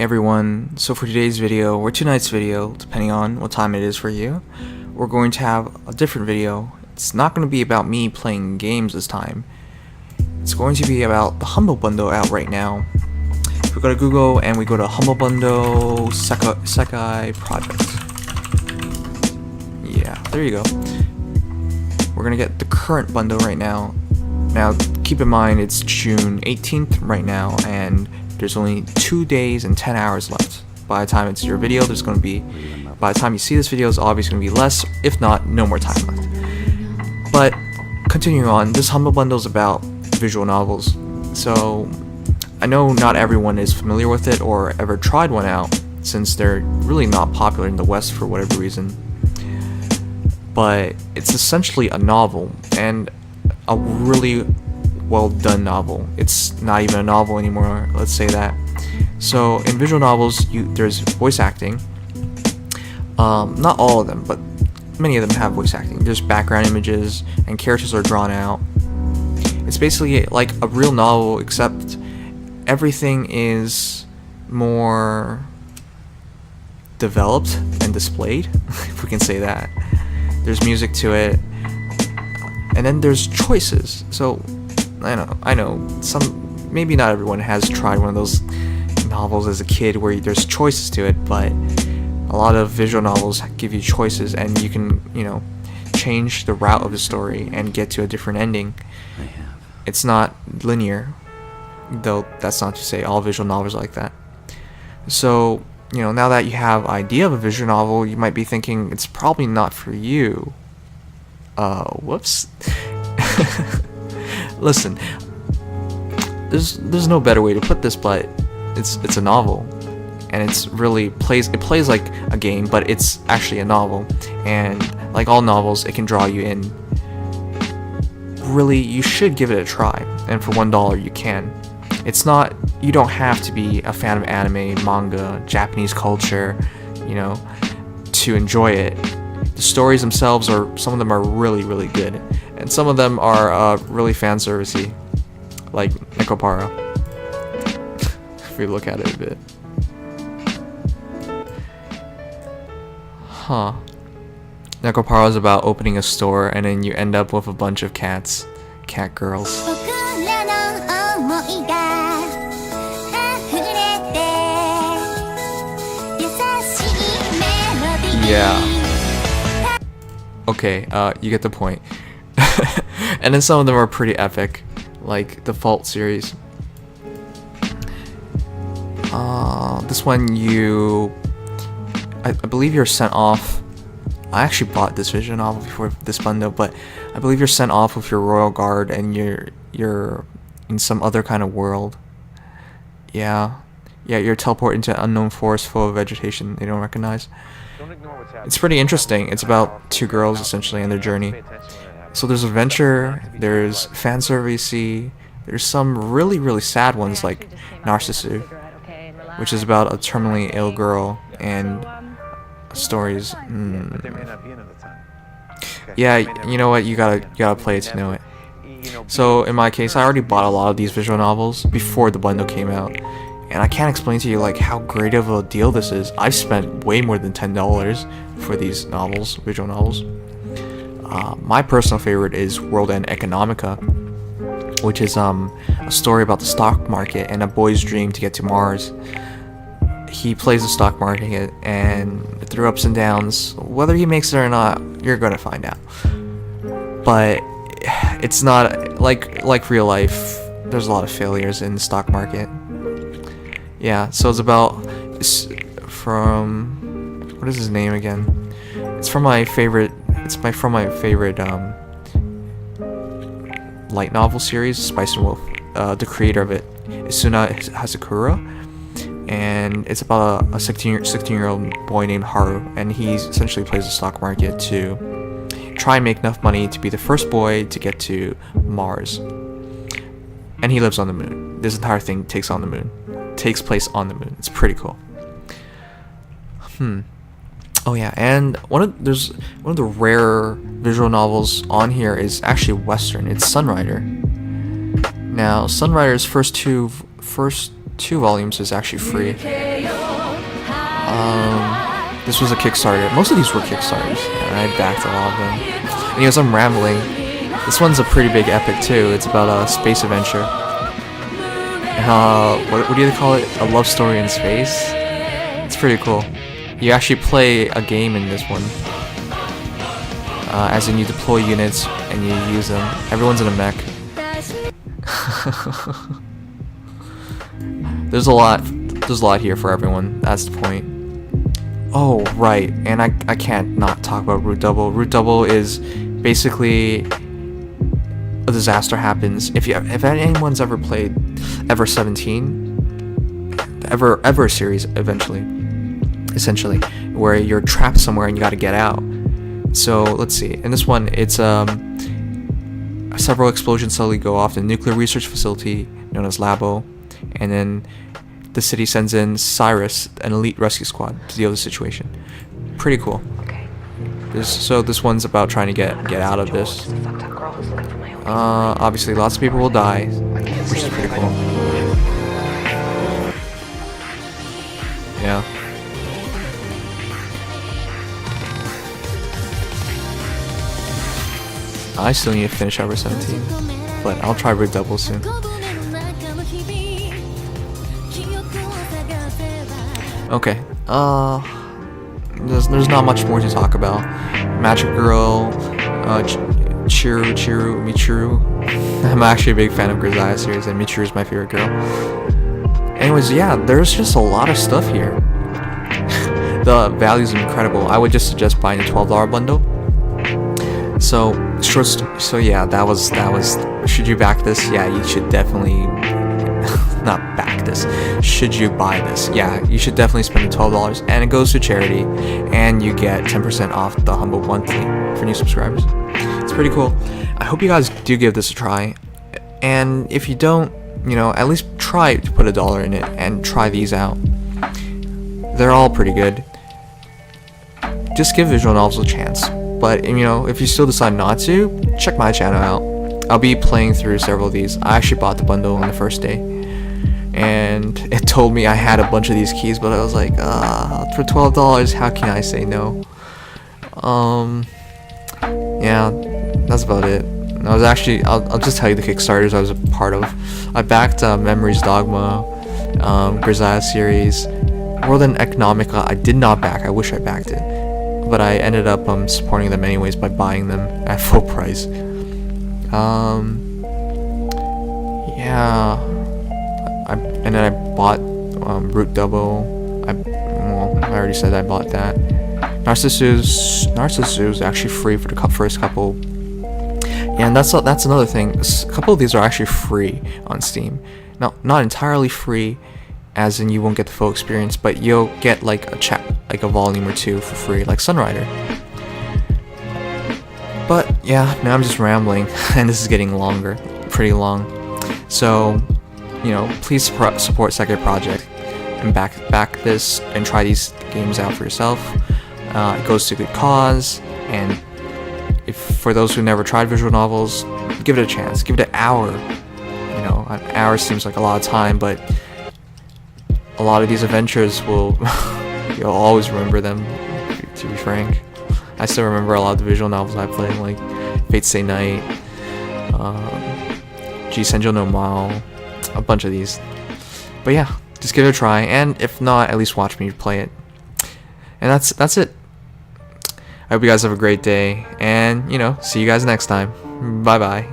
Hey everyone, so for today's video, or tonight's video, depending on what time it is for you, we're going to have a different video. It's not going to be about me playing games this time. It's going to be about the Humble Bundle out right now. If we go to Google and we go to Humble Bundle Sekai Project. Yeah, there you go. We're going to get the current bundle right now. Now, keep in mind it's June 18th right now, and there's only 2 days and 10 hours left. By the time it's your video, by the time you see this video, it's obviously going to be less, if not, no more time left. But, continuing on, this Humble Bundle is about visual novels. So, I know not everyone is familiar with it or ever tried one out, since they're really not popular in the West for whatever reason. But, it's essentially a novel, and a really well done novel. It's not even a novel anymore, let's say that. So in visual novels, there's voice acting. Not all of them, but many of them have voice acting. There's background images and characters are drawn out. It's basically like a real novel, except everything is more developed and displayed, if we can say that. There's music to it, and then there's choices. So I know, maybe not everyone has tried one of those novels as a kid where there's choices to it, but a lot of visual novels give you choices, and you can, change the route of the story and get to a different ending. It's not linear, though that's not to say all visual novels are like that. So, now that you have an idea of a visual novel, you might be thinking it's probably not for you. Whoops. Listen, there's no better way to put this, but it's a novel, and it plays like a game, but it's actually a novel, and like all novels, it can draw you in. Really, you should give it a try, and for $1 you can. You don't have to be a fan of anime, manga, Japanese culture, to enjoy it. The stories themselves some of them are really, really good, and some of them are really fan servicey, like NEKOPARA, if we look at it a bit. NEKOPARA is about opening a store, and then you end up with a bunch of cat girls. Yeah. Okay, you get the point. And then some of them are pretty epic, like the Fault series. This one I believe you're sent off. I actually bought this visual novel before this bundle, but I believe you're sent off with your royal guard, and you're in some other kind of world. Yeah, you're teleported into an unknown forest full of vegetation they don't recognize. It's pretty interesting. It's about two girls essentially and their journey. So there's adventure, there's fan servicey, there's some really, really sad ones like Narcissu, which is about a terminally ill girl, and stories. Yeah, you know what? You gotta play it to know it. So in my case, I already bought a lot of these visual novels before the bundle came out, and I can't explain to you how great of a deal this is. I've spent way more than $10 for these novels, visual novels. My personal favorite is WORLD END ECONOMiCA, which is a story about the stock market and a boy's dream to get to Mars. He plays the stock market, and through ups and downs, whether he makes it or not, you're gonna find out. But it's not like real life. There's a lot of failures in the stock market. Yeah, so it's from, what is his name again? It's from my favorite light novel series, Spice and Wolf. The creator of it, Isuna Hasekura, and it's about a 16-year-old boy named Haru, and he essentially plays the stock market to try and make enough money to be the first boy to get to Mars. And he lives on the moon. This entire thing takes place on the moon. It's pretty cool. Oh yeah, and one of the rare visual novels on here is actually Western. It's Sunrider. Now, Sunrider's first 2 volumes is actually free. This was a Kickstarter. Most of these were Kickstarters, and I backed a lot of them. Anyways, I'm rambling. This one's a pretty big epic too. It's about a space adventure. What do you call it? A love story in space? It's pretty cool. You actually play a game in this one. As in you deploy units and you use them. Everyone's in a mech. There's a lot here for everyone. That's the point. Oh, right. And I can't not talk about Root Double. Root Double is basically a disaster happens. If anyone's ever played Ever 17, Ever series essentially, where you're trapped somewhere and you got to get out. So let's see. In this one, it's several explosions suddenly go off in the nuclear research facility known as Labo, and then the city sends in Cyrus, an elite rescue squad, to deal with the situation. Pretty cool. This one's about trying to get out of this. Obviously, lots of people will die, which is pretty cool. Yeah. I still need to finish Ever 17, but I'll try Root Double soon. Okay, there's not much more to talk about. Magic Girl, Michiru. I'm actually a big fan of Grisaia series, and Michiru is my favorite girl. Anyways, yeah, there's just a lot of stuff here. The value's incredible. I would just suggest buying a $12 bundle. So yeah, that was. Should you back this? Yeah, you should definitely not back this. Should you buy this? Yeah, you should definitely spend the $12, and it goes to charity, and you get 10% off the Humble Monthly for new subscribers. It's pretty cool. I hope you guys do give this a try, and if you don't, at least try to put $1 in it and try these out. They're all pretty good. Just give visual novels a chance. But if you still decide not to, check my channel out. I'll be playing through several of these. I actually bought the bundle on the first day, and it told me I had a bunch of these keys, but I was like, for $12, how can I say no? Yeah, that's about it. I'll just tell you the Kickstarters I was a part of. I backed Memories Dogma, Grisaia series, World End Economica. I did not back. I wish I backed it, but I ended up supporting them anyways by buying them at full price. Yeah, and then I bought Root Double. I already said I bought that. Narcissu is actually free for the first couple. Yeah, and that's another thing. A couple of these are actually free on Steam. Now, not entirely free, as in you won't get the full experience, but you'll get like a volume or two for free, like Sunrider. But yeah, now I'm just rambling, and this is getting longer, pretty long. So, please support Sekai Project and back this and try these games out for yourself. It goes to good cause, and for those who never tried visual novels, give it a chance. Give it an hour. An hour seems like a lot of time, but a lot of these adventures you'll always remember them, to be frank. I still remember a lot of the visual novels I played, like Fate Stay Night, Senjo no Mao, a bunch of these. But yeah, just give it a try, and if not, at least watch me play it. And that's it. I hope you guys have a great day, and see you guys next time. Bye bye.